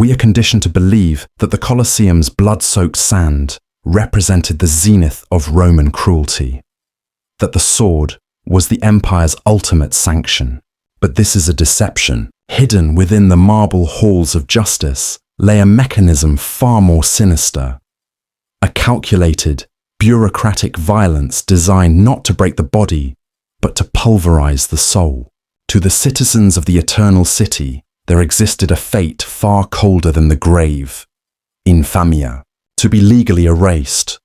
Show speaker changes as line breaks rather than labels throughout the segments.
we are conditioned to believe that the Colosseum's blood-soaked sand represented the zenith of Roman cruelty, that the sword was the empire's ultimate sanction. But this is a deception. Hidden within the marble halls of justice lay a mechanism far more sinister, a calculated, bureaucratic violence designed not to break the body, but to pulverize the soul. To the citizens of the Eternal City, there existed a fate far colder than the grave, Infamia, to be legally erased,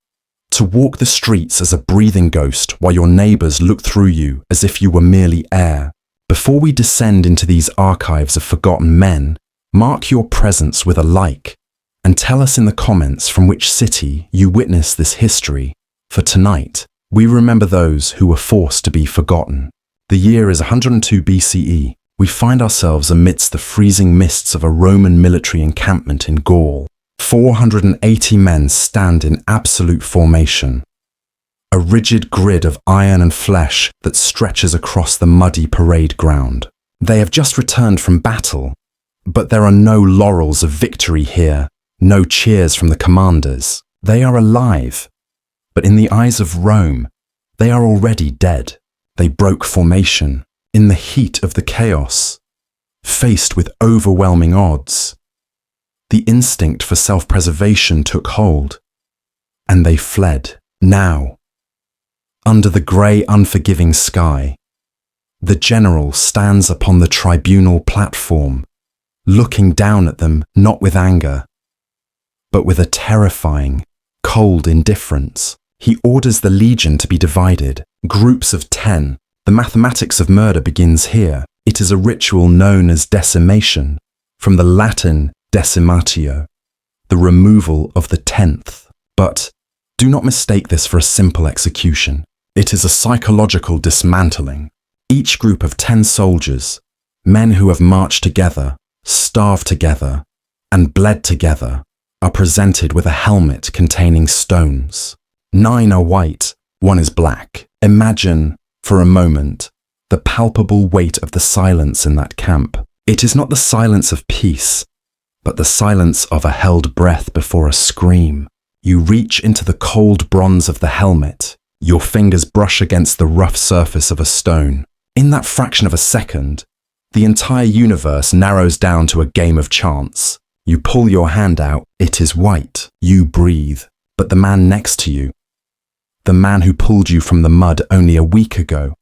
to walk the streets as a breathing ghost while your neighbors look through you as if you were merely air. Before we descend into these archives of forgotten men, mark your presence with a like, and tell us in the comments from which city you witnessed this history. For tonight, we remember those who were forced to be forgotten. The year is 102 BCE. We find ourselves amidst the freezing mists of a Roman military encampment in Gaul. 480 men stand in absolute formation, a rigid grid of iron and flesh that stretches across the muddy parade ground. They have just returned from battle, but there are no laurels of victory here, no cheers from the commanders. They are alive, but in the eyes of Rome, they are already dead. They broke formation in the heat of the chaos, faced with overwhelming odds. The instinct for self-preservation took hold, and they fled. Now, under the grey, unforgiving sky, the general stands upon the tribunal platform, looking down at them not with anger, but with a terrifying, cold indifference. He orders the legion to be divided, groups of 10. The mathematics of murder begins here. It is a ritual known as decimation, from the Latin decimatio, the removal of the 10th. But do not mistake this for a simple execution. It is a psychological dismantling. Each group of 10 soldiers, men who have marched together, starved together, and bled together, are presented with a helmet containing stones. 9 are white, 1 is black. Imagine, for a moment, the palpable weight of the silence in that camp. It is not the silence of peace, but the silence of a held breath before a scream. You reach into the cold bronze of the helmet. Your fingers brush against the rough surface of a stone. In that fraction of a second, the entire universe narrows down to a game of chance. You pull your hand out, it is white. You breathe. But the man next to you, the man who pulled you from the mud only a week ago,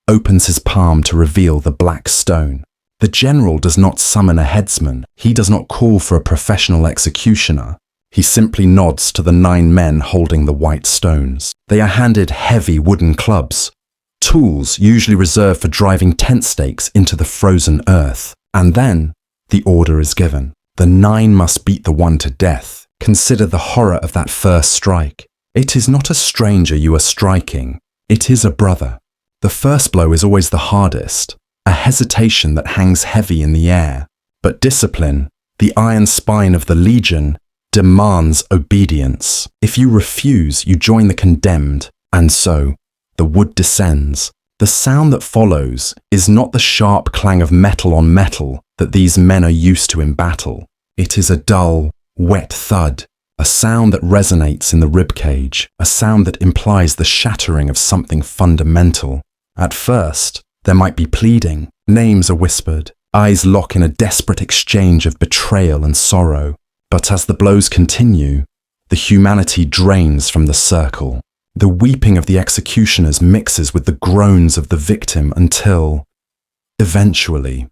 opens his palm to reveal the black stone. The general does not summon a headsman. He does not call for a professional executioner. He simply nods to the 9 men holding the white stones. They are handed heavy wooden clubs, tools usually reserved for driving tent stakes into the frozen earth. And then the order is given. The 9 must beat the 1 to death. Consider the horror of that first strike. It is not a stranger you are striking. It is a brother. The first blow is always the hardest, a hesitation that hangs heavy in the air. But discipline, the iron spine of the legion, demands obedience. If you refuse, you join the condemned, and so the wood descends. The sound that follows is not the sharp clang of metal on metal that these men are used to in battle. It is a dull, wet thud, a sound that resonates in the ribcage, a sound that implies the shattering of something fundamental. At first, there might be pleading, names are whispered, eyes lock in a desperate exchange of betrayal and sorrow. But as the blows continue, the humanity drains from the circle. The weeping of the executioners mixes with the groans of the victim until, eventually,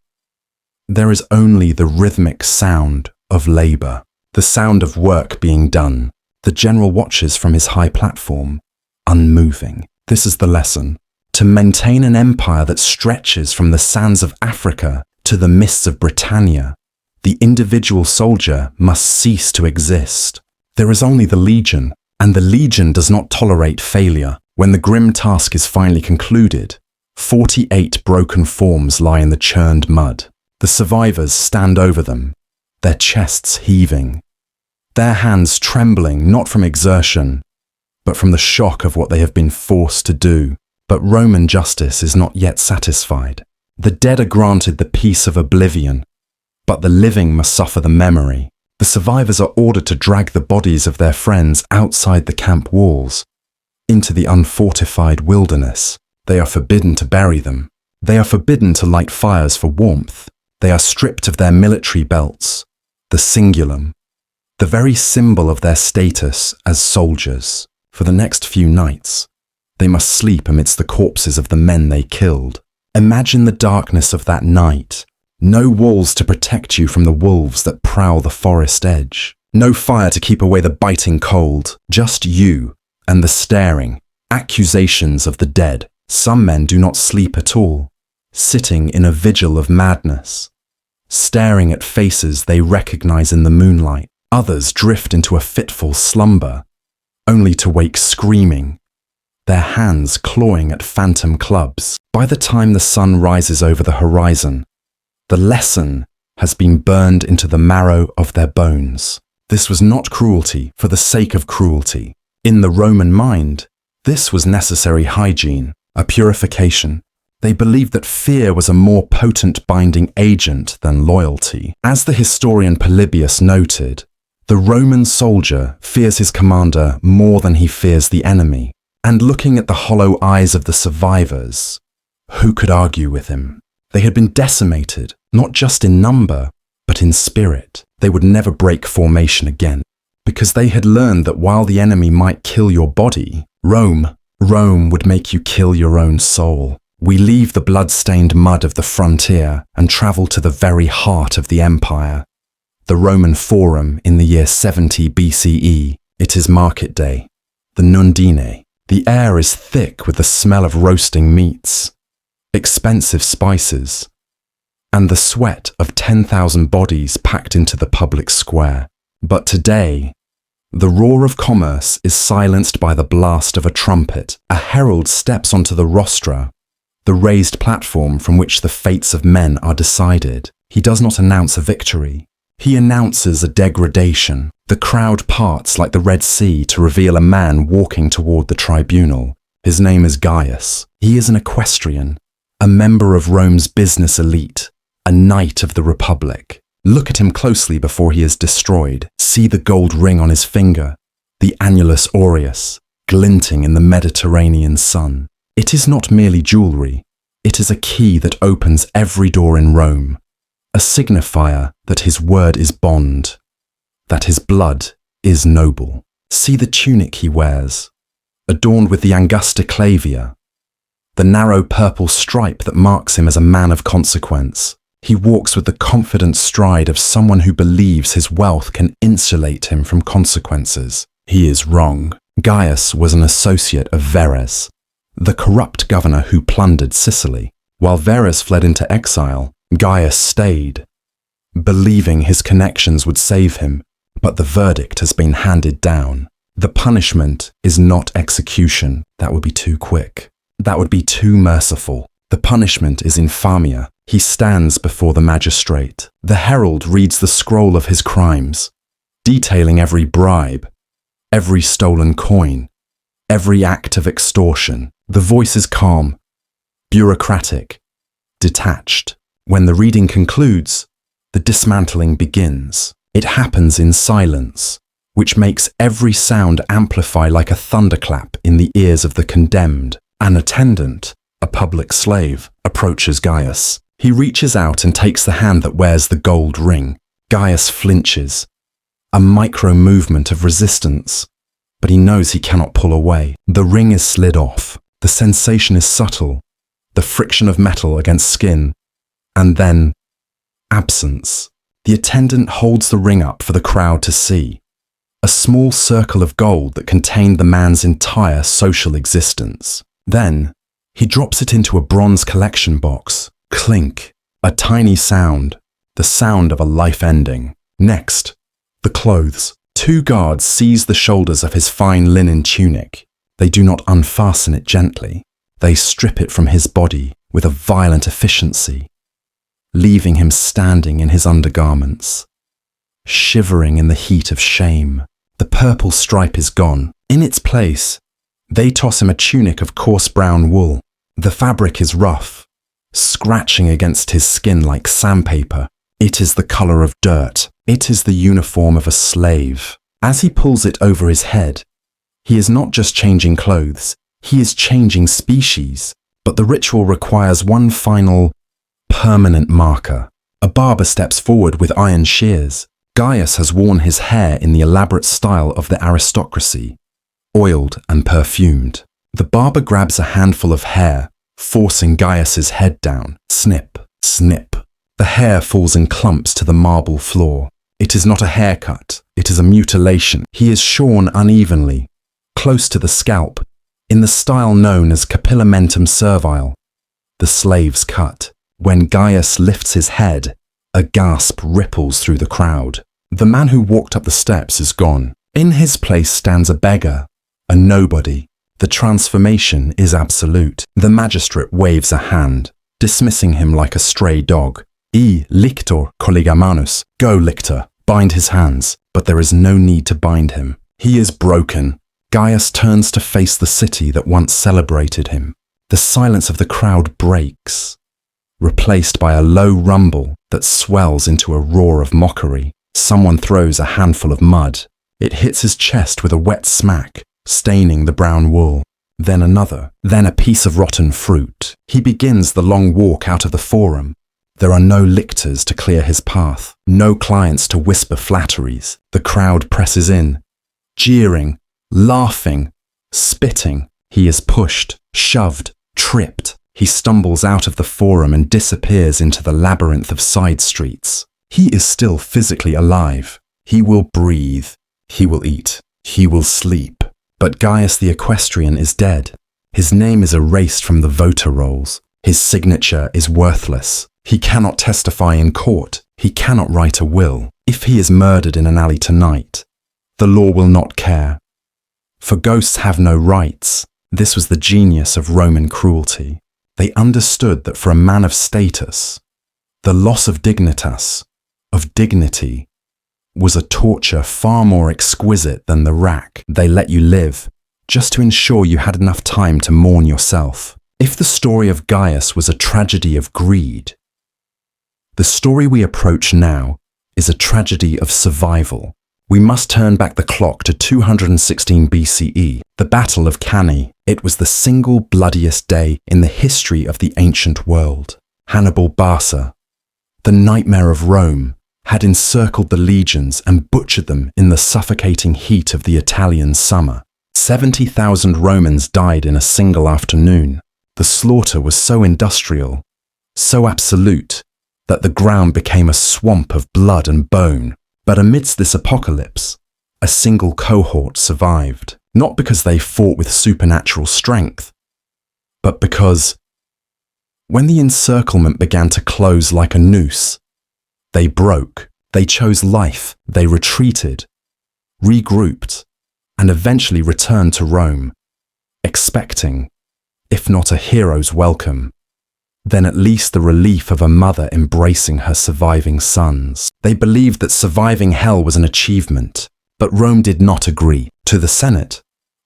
there is only the rhythmic sound of labor, the sound of work being done. The general watches from his high platform, unmoving. This is the lesson. To maintain an empire that stretches from the sands of Africa to the mists of Britannia, the individual soldier must cease to exist. There is only the legion, and the legion does not tolerate failure. When the grim task is finally concluded, 48 broken forms lie in the churned mud. The survivors stand over them, their chests heaving, their hands trembling not from exertion, but from the shock of what they have been forced to do. But Roman justice is not yet satisfied. The dead are granted the peace of oblivion, but the living must suffer the memory. The survivors are ordered to drag the bodies of their friends outside the camp walls, into the unfortified wilderness. They are forbidden to bury them. They are forbidden to light fires for warmth. They are stripped of their military belts, the cingulum, the very symbol of their status as soldiers. For the next few nights, they must sleep amidst the corpses of the men they killed. Imagine the darkness of that night. No walls to protect you from the wolves that prowl the forest edge. No fire to keep away the biting cold. Just you and the staring accusations of the dead. Some men do not sleep at all, sitting in a vigil of madness, staring at faces they recognize in the moonlight. Others drift into a fitful slumber, only to wake screaming, their hands clawing at phantom clubs. By the time the sun rises over the horizon, the lesson has been burned into the marrow of their bones. This was not cruelty for the sake of cruelty. In the Roman mind, this was necessary hygiene, a purification. They believed that fear was a more potent binding agent than loyalty. As the historian Polybius noted, the Roman soldier fears his commander more than he fears the enemy. And looking at the hollow eyes of the survivors, who could argue with him? They had been decimated, not just in number, but in spirit. They would never break formation again, because they had learned that while the enemy might kill your body, Rome would make you kill your own soul. We leave the blood-stained mud of the frontier and travel to the very heart of the empire. The Roman Forum in the year 70 BCE. It is market day, the Nundine. The air is thick with the smell of roasting meats, expensive spices, and the sweat of 10,000 bodies packed into the public square. But today, the roar of commerce is silenced by the blast of a trumpet. A herald steps onto the rostra, the raised platform from which the fates of men are decided. He does not announce a victory. He announces a degradation. The crowd parts like the Red Sea to reveal a man walking toward the tribunal. His name is Gaius. He is an equestrian, a member of Rome's business elite, a knight of the Republic. Look at him closely before he is destroyed. See the gold ring on his finger, the annulus aureus, glinting in the Mediterranean sun. It is not merely jewelry. It is a key that opens every door in Rome, a signifier that his word is bond, that his blood is noble. See the tunic he wears, adorned with the Angusta clavia, the narrow purple stripe that marks him as a man of consequence. He walks with the confident stride of someone who believes his wealth can insulate him from consequences. He is wrong. Gaius was an associate of Verres, the corrupt governor who plundered Sicily. While Verres fled into exile, Gaius stayed, believing his connections would save him, but the verdict has been handed down. The punishment is not execution. That would be too quick. That would be too merciful. The punishment is infamia. He stands before the magistrate. The herald reads the scroll of his crimes, detailing every bribe, every stolen coin, every act of extortion. The voice is calm, bureaucratic, detached. When the reading concludes, the dismantling begins. It happens in silence, which makes every sound amplify like a thunderclap in the ears of the condemned. An attendant, a public slave, approaches Gaius. He reaches out and takes the hand that wears the gold ring. Gaius flinches, a micro-movement of resistance, but he knows he cannot pull away. The ring is slid off. The sensation is subtle, the friction of metal against skin, and then absence. The attendant holds the ring up for the crowd to see, a small circle of gold that contained the man's entire social existence. Then, he drops it into a bronze collection box. Clink, a tiny sound, the sound of a life ending. Next, the clothes. 2 guards seize the shoulders of his fine linen tunic. They do not unfasten it gently. They strip it from his body with a violent efficiency, leaving him standing in his undergarments, shivering in the heat of shame. The purple stripe is gone. In its place, they toss him a tunic of coarse brown wool. The fabric is rough, scratching against his skin like sandpaper. It is the color of dirt. It is the uniform of a slave. As he pulls it over his head, he is not just changing clothes, he is changing species. But the ritual requires one final, permanent marker. A barber steps forward with iron shears. Gaius has worn his hair in the elaborate style of the aristocracy, oiled and perfumed. The barber grabs a handful of hair, forcing Gaius's head down. Snip, snip. The hair falls in clumps to the marble floor. It is not a haircut, it is a mutilation. He is shorn unevenly, close to the scalp, in the style known as capillamentum servile, the slave's cut. When Gaius lifts his head, a gasp ripples through the crowd. The man who walked up the steps is gone. In his place stands a beggar, a nobody. The transformation is absolute. The magistrate waves a hand, dismissing him like a stray dog. Lictor colligamanus. Go, lictor, bind his hands. But there is no need to bind him. He is broken. Gaius turns to face the city that once celebrated him. The silence of the crowd breaks, replaced by a low rumble that swells into a roar of mockery. Someone throws a handful of mud. It hits his chest with a wet smack, staining the brown wool. Then another, then a piece of rotten fruit. He begins the long walk out of the forum. There are no lictors to clear his path, no clients to whisper flatteries. The crowd presses in, jeering, laughing, spitting. He is pushed, shoved, tripped. He stumbles out of the forum and disappears into the labyrinth of side streets. He is still physically alive. He will breathe. He will eat. He will sleep. But Gaius the equestrian is dead. His name is erased from the voter rolls. His signature is worthless. He cannot testify in court. He cannot write a will. If he is murdered in an alley tonight, the law will not care. For ghosts have no rights. This was the genius of Roman cruelty. They understood that for a man of status, the loss of dignitas, of dignity, was a torture far more exquisite than the rack. They let you live, just to ensure you had enough time to mourn yourself. If the story of Gaius was a tragedy of greed, the story we approach now is a tragedy of survival. We must turn back the clock to 216 BCE, the Battle of Cannae. It was the single bloodiest day in the history of the ancient world. Hannibal Barca, the nightmare of Rome, had encircled the legions and butchered them in the suffocating heat of the Italian summer. 70,000 Romans died in a single afternoon. The slaughter was so industrial, so absolute, that the ground became a swamp of blood and bone. But amidst this apocalypse, a single cohort survived, not because they fought with supernatural strength, but because, when the encirclement began to close like a noose, they broke, they chose life, they retreated, regrouped, and eventually returned to Rome, expecting, if not a hero's welcome, then at least the relief of a mother embracing her surviving sons. They believed that surviving hell was an achievement, but Rome did not agree. To the Senate,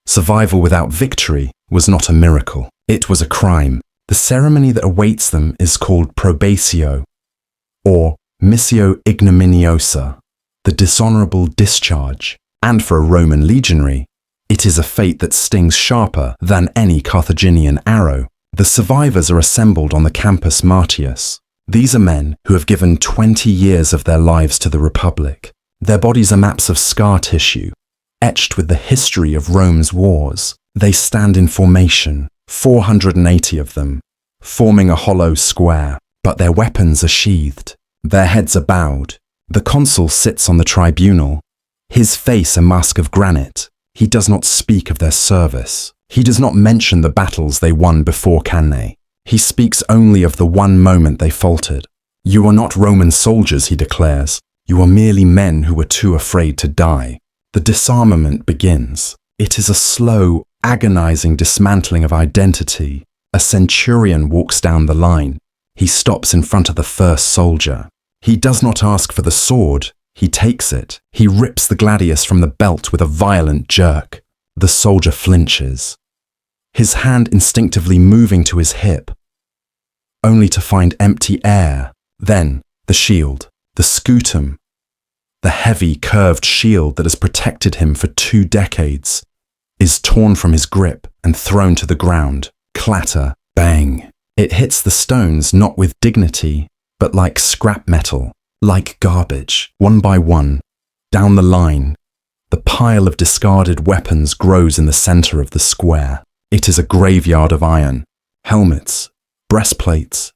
survival without victory was not a miracle. It was a crime. The ceremony that awaits them is called probatio, or missio ignominiosa, the dishonorable discharge. And for a Roman legionary, it is a fate that stings sharper than any Carthaginian arrow. The survivors are assembled on the Campus Martius. These are men who have given 20 years of their lives to the Republic. Their bodies are maps of scar tissue, etched with the history of Rome's wars. They stand in formation, 480 of them, forming a hollow square, but their weapons are sheathed. Their heads are bowed. The consul sits on the tribunal, his face a mask of granite. He does not speak of their service. He does not mention the battles they won before Cannae. He speaks only of the one moment they faltered. You are not Roman soldiers, he declares. You are merely men who were too afraid to die. The disarmament begins. It is a slow, agonizing dismantling of identity. A centurion walks down the line. He stops in front of the first soldier. He does not ask for the sword. He takes it. He rips the gladius from the belt with a violent jerk. The soldier flinches, his hand instinctively moving to his hip, only to find empty air. Then the shield. The scutum, the heavy, curved shield that has protected him for 2 decades, is torn from his grip and thrown to the ground. Clatter, bang. It hits the stones not with dignity, but like scrap metal, like garbage. One by one, down the line, the pile of discarded weapons grows in the center of the square. It is a graveyard of iron. Helmets, breastplates,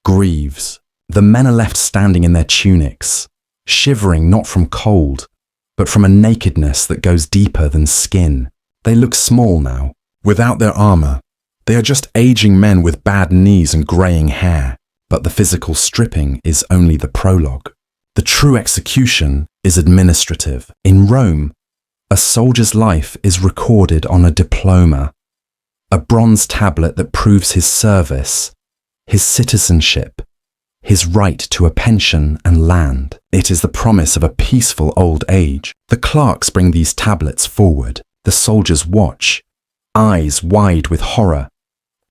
greaves. The men are left standing in their tunics, shivering not from cold, but from a nakedness that goes deeper than skin. They look small now, without their armor. They are just aging men with bad knees and greying hair, but the physical stripping is only the prologue. The true execution is administrative. In Rome, a soldier's life is recorded on a diploma, a bronze tablet that proves his service, his citizenship, his right to a pension and land. It is the promise of a peaceful old age. The clerks bring these tablets forward. The soldiers watch, eyes wide with horror,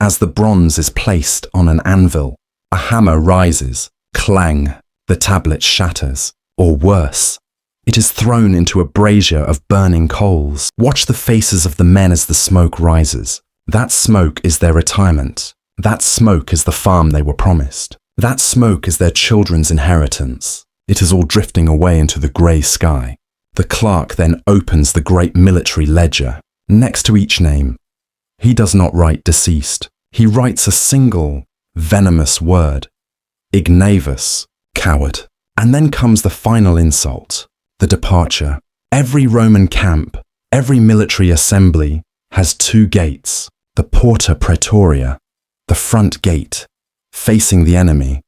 as the bronze is placed on an anvil. A hammer rises, clang, the tablet shatters, or worse, it is thrown into a brazier of burning coals. Watch the faces of the men as the smoke rises. That smoke is their retirement. That smoke is the farm they were promised. That smoke is their children's inheritance. It is all drifting away into the grey sky. The clerk then opens the great military ledger. Next to each name, he does not write deceased. He writes a single, venomous word. Ignavus, coward. And then comes the final insult, the departure. Every Roman camp, every military assembly has 2 gates. The Porta Praetoria, the front gate, facing the enemy,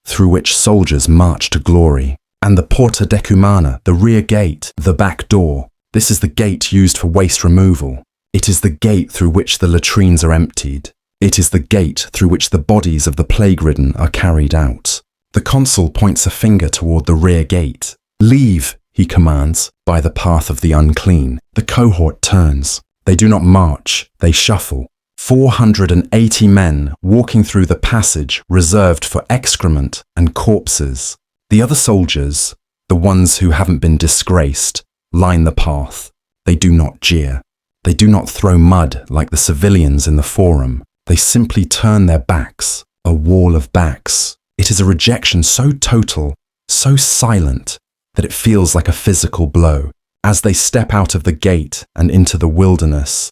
through which soldiers march to glory, and the Porta Decumana, the rear gate, the back door. This is the gate used for waste removal. It is the gate through which the latrines are emptied. It is the gate through which the bodies of the plague-ridden are carried out. The consul points a finger toward the rear gate. Leave, he commands, by the path of the unclean. The cohort turns. They do not march, they shuffle. 480 men walking through the passage reserved for excrement and corpses. The other soldiers, the ones who haven't been disgraced, line the path. They do not jeer. They do not throw mud like the civilians in the forum. They simply turn their backs, a wall of backs. It is a rejection so total, so silent, that it feels like a physical blow. As they step out of the gate and into the wilderness,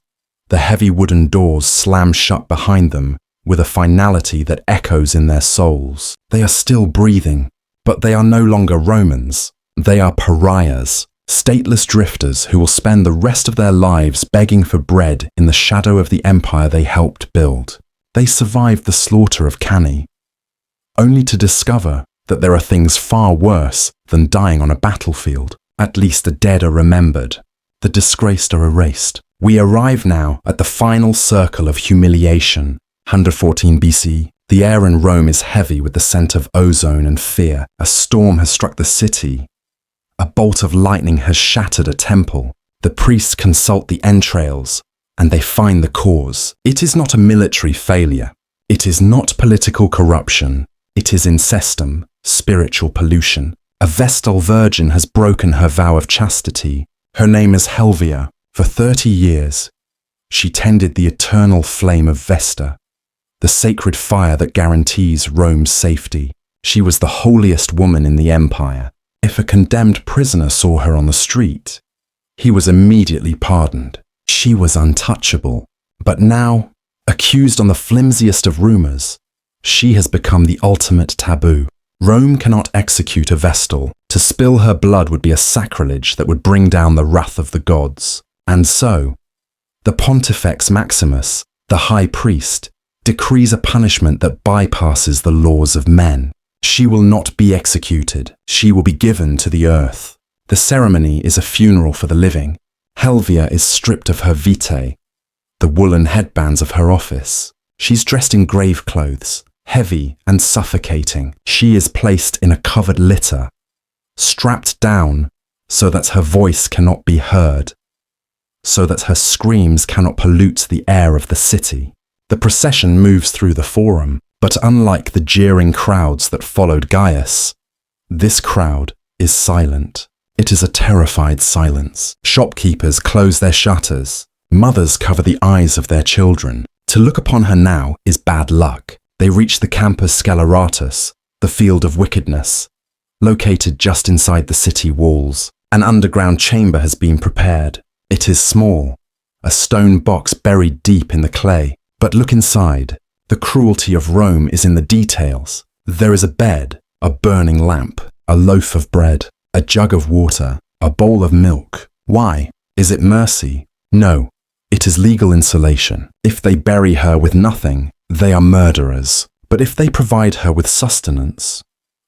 the heavy wooden doors slam shut behind them with a finality that echoes in their souls. They are still breathing, but they are no longer Romans. They are pariahs, stateless drifters who will spend the rest of their lives begging for bread in the shadow of the empire they helped build. They survived the slaughter of Cannae, only to discover that there are things far worse than dying on a battlefield. At least the dead are remembered, the disgraced are erased. We arrive now at the final circle of humiliation. 114 BC. The air in Rome is heavy with the scent of ozone and fear. A storm has struck the city. A bolt of lightning has shattered a temple. The priests consult the entrails, and they find the cause. It is not a military failure. It is not political corruption. It is incestum, spiritual pollution. A Vestal Virgin has broken her vow of chastity. Her name is Helvia. For 30 years, she tended the eternal flame of Vesta, the sacred fire that guarantees Rome's safety. She was the holiest woman in the empire. If a condemned prisoner saw her on the street, he was immediately pardoned. She was untouchable. But now, accused on the flimsiest of rumors, she has become the ultimate taboo. Rome cannot execute a Vestal. To spill her blood would be a sacrilege that would bring down the wrath of the gods. And so, the Pontifex Maximus, the high priest, decrees a punishment that bypasses the laws of men. She will not be executed. She will be given to the earth. The ceremony is a funeral for the living. Helvia is stripped of her vitae, the woolen headbands of her office. She's dressed in grave clothes, heavy and suffocating. She is placed in a covered litter, strapped down so that her voice cannot be heard, so that her screams cannot pollute the air of the city. The procession moves through the forum, but unlike the jeering crowds that followed Gaius, This crowd is silent. It is a terrified silence. Shopkeepers close their shutters. Mothers cover the eyes of their children. To look upon her now is bad luck. They reach the Campus Sceleratus, the field of wickedness, located just inside the city walls. An underground chamber has been prepared. It is small, a stone box buried deep in the clay. But look inside. The cruelty of Rome is in the details. There is a bed, a burning lamp, a loaf of bread, a jug of water, a bowl of milk. Why? Is it mercy? No, it is legal insulation. If they bury her with nothing, they are murderers. But if they provide her with sustenance,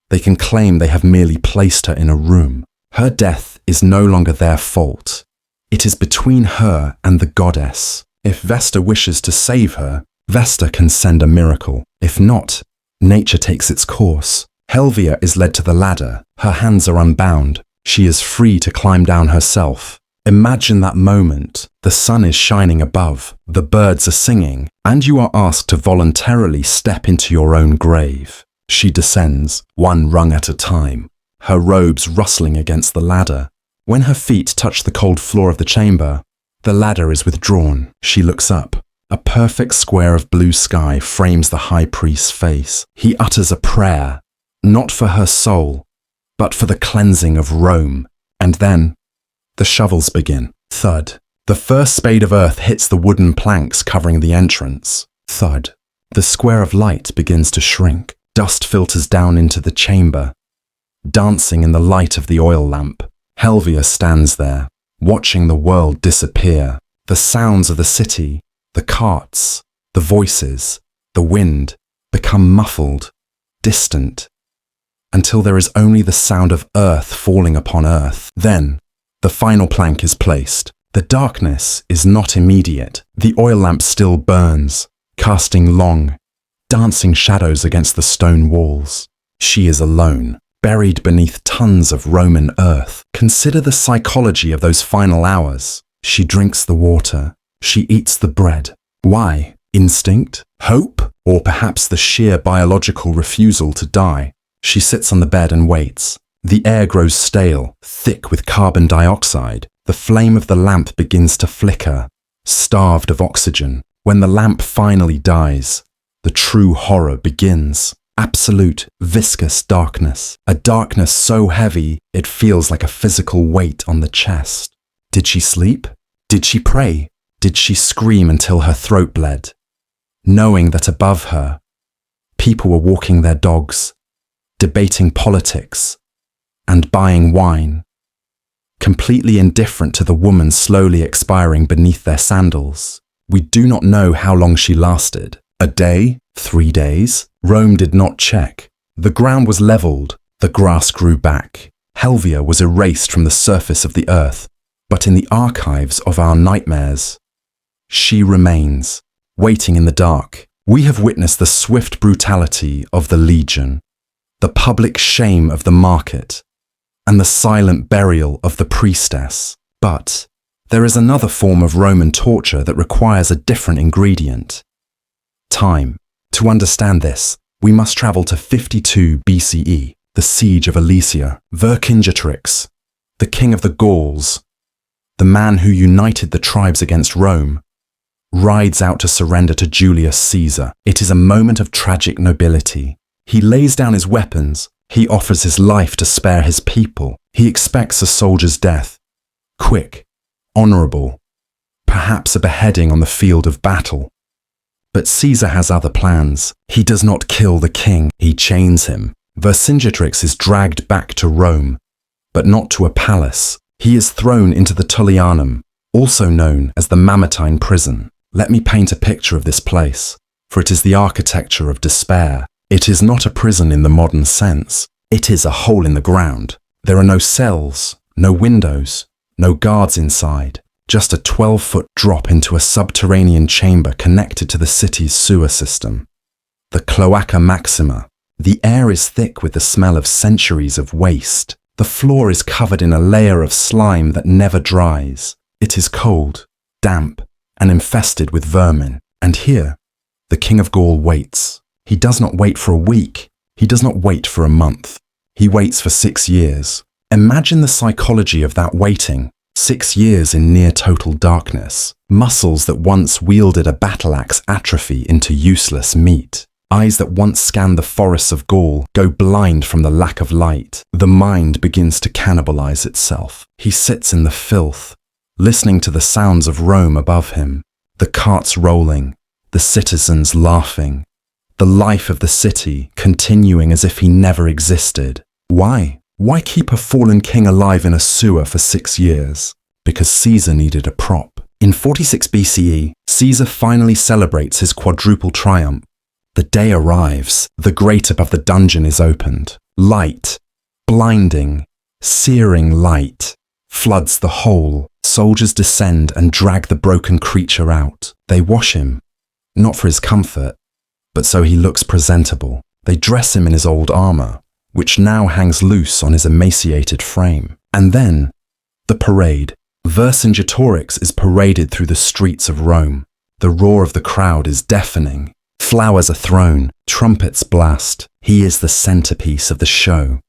they can claim they have merely placed her in a room. Her death is no longer their fault. It is between her and the goddess. If Vesta wishes to save her, Vesta can send a miracle. If not, nature takes its course. Helvia is led to the ladder. Her hands are unbound. She is free to climb down herself. Imagine that moment. The sun is shining above, the birds are singing, and you are asked to voluntarily step into your own grave. She descends, one rung at a time, her robes rustling against the ladder. When her feet touch the cold floor of the chamber, the ladder is withdrawn. She looks up. A perfect square of blue sky frames the high priest's face. He utters a prayer, not for her soul, but for the cleansing of Rome. And then, the shovels begin. Thud. The first spade of earth hits the wooden planks covering the entrance. Thud. The square of light begins to shrink. Dust filters down into the chamber, dancing in the light of the oil lamp. Helvia stands there, watching the world disappear. The sounds of the city, the carts, the voices, the wind become muffled, distant, until there is only the sound of earth falling upon earth. Then, the final plank is placed. The darkness is not immediate. The oil lamp still burns, casting long, dancing shadows against the stone walls. She is alone, buried beneath tons of Roman earth. Consider the psychology of those final hours. She drinks the water. She eats the bread. Why? Instinct? Hope? Or perhaps the sheer biological refusal to die? She sits on the bed and waits. The air grows stale, thick with carbon dioxide. The flame of the lamp begins to flicker, starved of oxygen. When the lamp finally dies, the true horror begins. Absolute, viscous darkness. A darkness so heavy, it feels like a physical weight on the chest. Did she sleep? Did she pray? Did she scream until her throat bled? Knowing that above her, people were walking their dogs, debating politics, and buying wine, completely indifferent to the woman slowly expiring beneath their sandals. We do not know how long she lasted. A day? 3 days? Rome did not check. The ground was leveled. The grass grew back. Helvia was erased from the surface of the earth. But in the archives of our nightmares, she remains, waiting in the dark. We have witnessed the swift brutality of the legion, the public shame of the market, and the silent burial of the priestess. But there is another form of Roman torture that requires a different ingredient: time. To understand this, we must travel to 52 BCE, the siege of Alesia. Vercingetorix, the king of the Gauls, the man who united the tribes against Rome, rides out to surrender to Julius Caesar. It is a moment of tragic nobility. He lays down his weapons. He offers his life to spare his people. He expects a soldier's death. Quick, honorable, perhaps a beheading on the field of battle. But Caesar has other plans. He does not kill the king, he chains him. Vercingetorix is dragged back to Rome, but not to a palace. He is thrown into the Tullianum, also known as the Mamertine prison. Let me paint a picture of this place, for it is the architecture of despair. It is not a prison in the modern sense. It is a hole in the ground. There are no cells, no windows, no guards inside. Just a 12-foot drop into a subterranean chamber connected to the city's sewer system. The Cloaca Maxima. The air is thick with the smell of centuries of waste. The floor is covered in a layer of slime that never dries. It is cold, damp, and infested with vermin. And here, the King of Gaul waits. He does not wait for a week. He does not wait for a month. He waits for 6 years. Imagine the psychology of that waiting. 6 years in near total darkness. Muscles that once wielded a battle axe atrophy into useless meat. Eyes that once scanned the forests of Gaul go blind from the lack of light. The mind begins to cannibalize itself. He sits in the filth, listening to the sounds of Rome above him. The carts rolling, the citizens laughing. The life of the city continuing as if he never existed. Why? Why keep a fallen king alive in a sewer for 6 years? Because Caesar needed a prop. In 46 BCE, Caesar finally celebrates his quadruple triumph. The day arrives. The grate above the dungeon is opened. Light, blinding, searing light, floods the hole. Soldiers descend and drag the broken creature out. They wash him, not for his comfort, but so he looks presentable. They dress him in his old armor, which now hangs loose on his emaciated frame. And then, the parade. Vercingetorix is paraded through the streets of Rome. The roar of the crowd is deafening. Flowers are thrown, trumpets blast. He is the centerpiece of the show,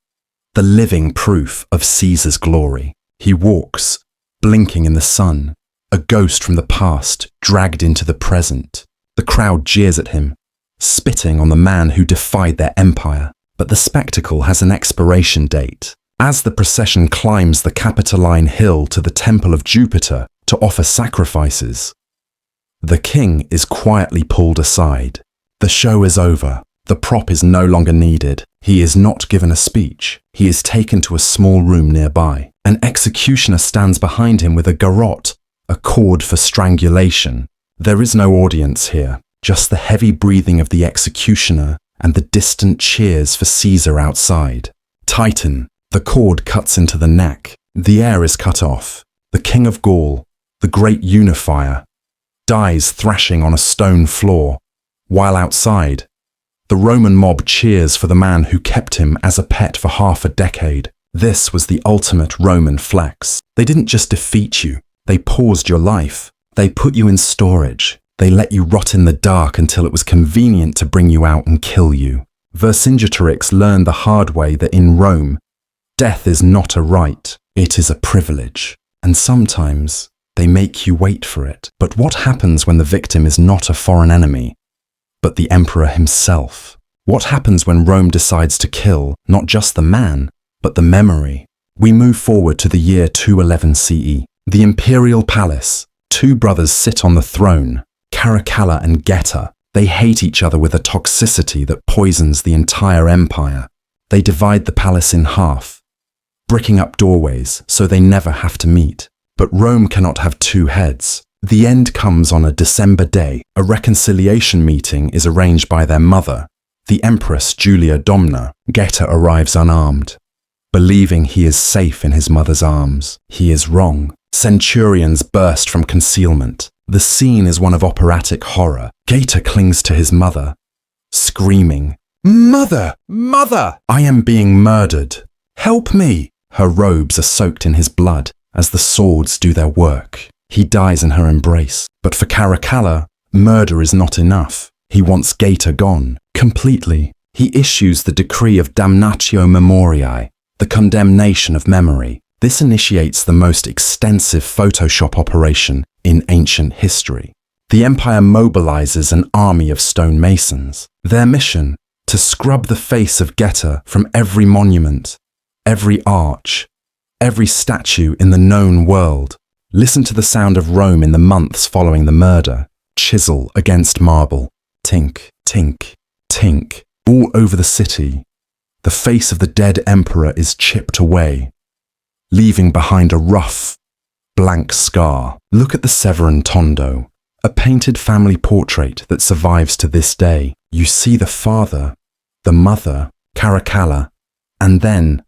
the living proof of Caesar's glory. He walks, blinking in the sun, a ghost from the past dragged into the present. The crowd jeers at him, spitting on the man who defied their empire. But the spectacle has an expiration date. As the procession climbs the Capitoline Hill to the Temple of Jupiter to offer sacrifices, the king is quietly pulled aside. The show is over. The prop is no longer needed. He is not given a speech. He is taken to a small room nearby. An executioner stands behind him with a garrote, a cord for strangulation. There is no audience here, just the heavy breathing of the executioner and the distant cheers for Caesar outside. Titan, the cord cuts into the neck. The air is cut off. The king of Gaul, the great unifier, dies thrashing on a stone floor, while outside, the Roman mob cheers for the man who kept him as a pet for half a decade. This was the ultimate Roman flex. They didn't just defeat you, they paused your life. They put you in storage. They let you rot in the dark until it was convenient to bring you out and kill you. Vercingetorix learned the hard way that in Rome, death is not a right, it is a privilege. And sometimes they make you wait for it. But what happens when the victim is not a foreign enemy, but the emperor himself? What happens when Rome decides to kill not just the man, but the memory? We move forward to the year 211 CE. The imperial palace. 2 brothers sit on the throne, Caracalla and Geta. They hate each other with a toxicity that poisons the entire empire. They divide the palace in half, bricking up doorways so they never have to meet. But Rome cannot have 2 heads. The end comes on a December day. A reconciliation meeting is arranged by their mother, the Empress Julia Domna. Geta arrives unarmed, believing he is safe in his mother's arms. He is wrong. Centurions burst from concealment. The scene is one of operatic horror. Geta clings to his mother, screaming, "Mother! Mother! I am being murdered! Help me!" Her robes are soaked in his blood as the swords do their work. He dies in her embrace. But for Caracalla, murder is not enough. He wants Geta gone, completely. He issues the decree of Damnatio Memoriae, the condemnation of memory. This initiates the most extensive Photoshop operation in ancient history. The empire mobilizes an army of stonemasons. Their mission, to scrub the face of Geta from every monument, every arch, every statue in the known world. Listen to the sound of Rome in the months following the murder. Chisel against marble. Tink, tink, tink. All over the city, the face of the dead emperor is chipped away, leaving behind a rough, blank scar. Look at the Severan Tondo, a painted family portrait that survives to this day. You see the father, the mother, Caracalla, and then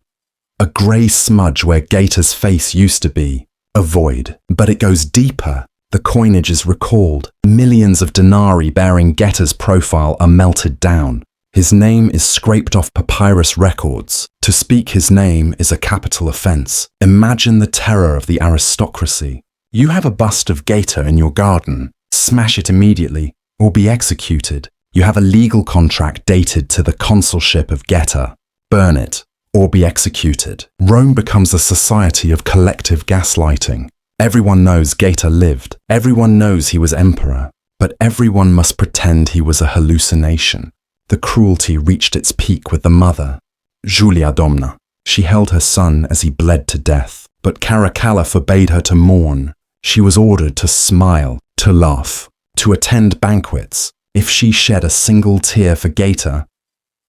a grey smudge where Geta's face used to be, a void. But it goes deeper. The coinage is recalled. Millions of denarii bearing Geta's profile are melted down. His name is scraped off papyrus records. To speak his name is a capital offence. Imagine the terror of the aristocracy. You have a bust of Geta in your garden. Smash it immediately or be executed. You have a legal contract dated to the consulship of Geta. Burn it or be executed. Rome becomes a society of collective gaslighting. Everyone knows Gaeta lived. Everyone knows he was emperor. But everyone must pretend he was a hallucination. The cruelty reached its peak with the mother, Julia Domna. She held her son as he bled to death, but Caracalla forbade her to mourn. She was ordered to smile, to laugh, to attend banquets. If she shed a single tear for Gaeta,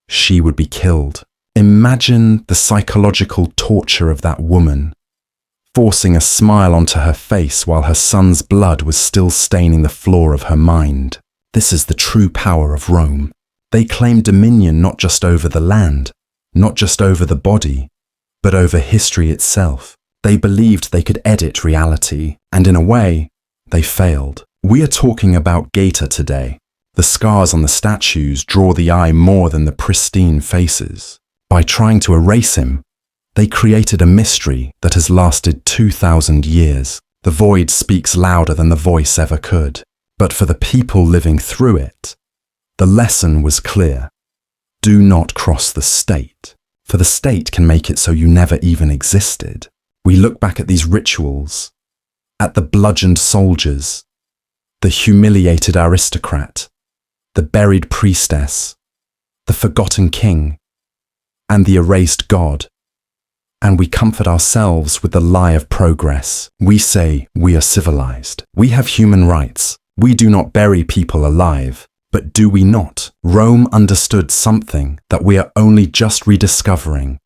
she would be killed. Imagine the psychological torture of that woman, forcing a smile onto her face while her son's blood was still staining the floor of her mind. This is the true power of Rome. They claimed dominion not just over the land, not just over the body, but over history itself. They believed they could edit reality, and in a way, they failed. We are talking about Gaeta today. The scars on the statues draw the eye more than the pristine faces. By trying to erase him, they created a mystery that has lasted 2,000 years. The void speaks louder than the voice ever could. But for the people living through it, the lesson was clear. Do not cross the state, for the state can make it so you never even existed. We look back at these rituals, at the bludgeoned soldiers, the humiliated aristocrat, the buried priestess, the forgotten king, and the erased god. And we comfort ourselves with the lie of progress. We say we are civilized. We have human rights. We do not bury people alive. But do we not? Rome understood something that we are only just rediscovering,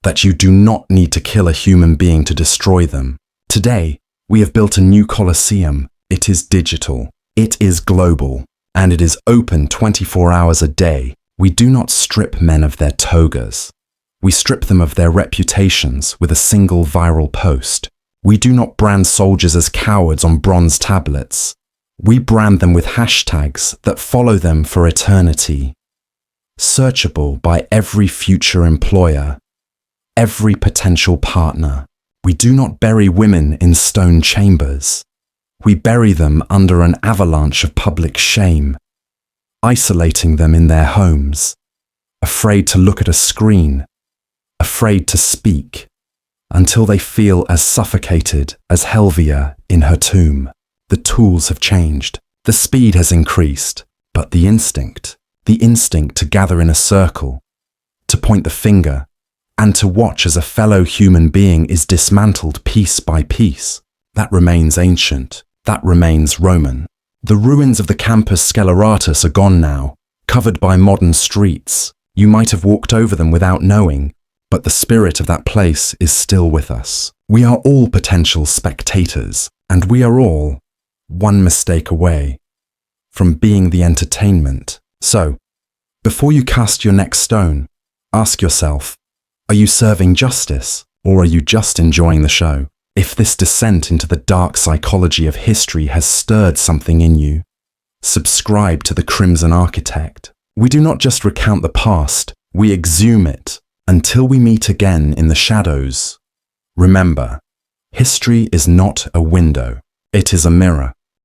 that you do not need to kill a human being to destroy them. Today, we have built a new Colosseum. It is digital. It is global. And it is open 24 hours a day. We do not strip men of their togas. We strip them of their reputations with a single viral post. We do not brand soldiers as cowards on bronze tablets. We brand them with hashtags that follow them for eternity. Searchable by every future employer, every potential partner. We do not bury women in stone chambers. We bury them under an avalanche of public shame, isolating them in their homes, afraid to look at a screen, afraid to speak, until they feel as suffocated as Helvia in her tomb. The tools have changed, the speed has increased, but the instinct to gather in a circle, to point the finger, and to watch as a fellow human being is dismantled piece by piece, that remains ancient, that remains Roman. The ruins of the Campus Sceleratus are gone now, covered by modern streets. You might have walked over them without knowing, but the spirit of that place is still with us. We are all potential spectators, and we are all one mistake away from being the entertainment. So, before you cast your next stone, ask yourself, are you serving justice, or are you just enjoying the show? If this descent into the dark psychology of history has stirred something in you, subscribe to the Crimson Architect. We do not just recount the past, we exhume it. Until we meet again in the shadows, remember, history is not a window, it is a mirror.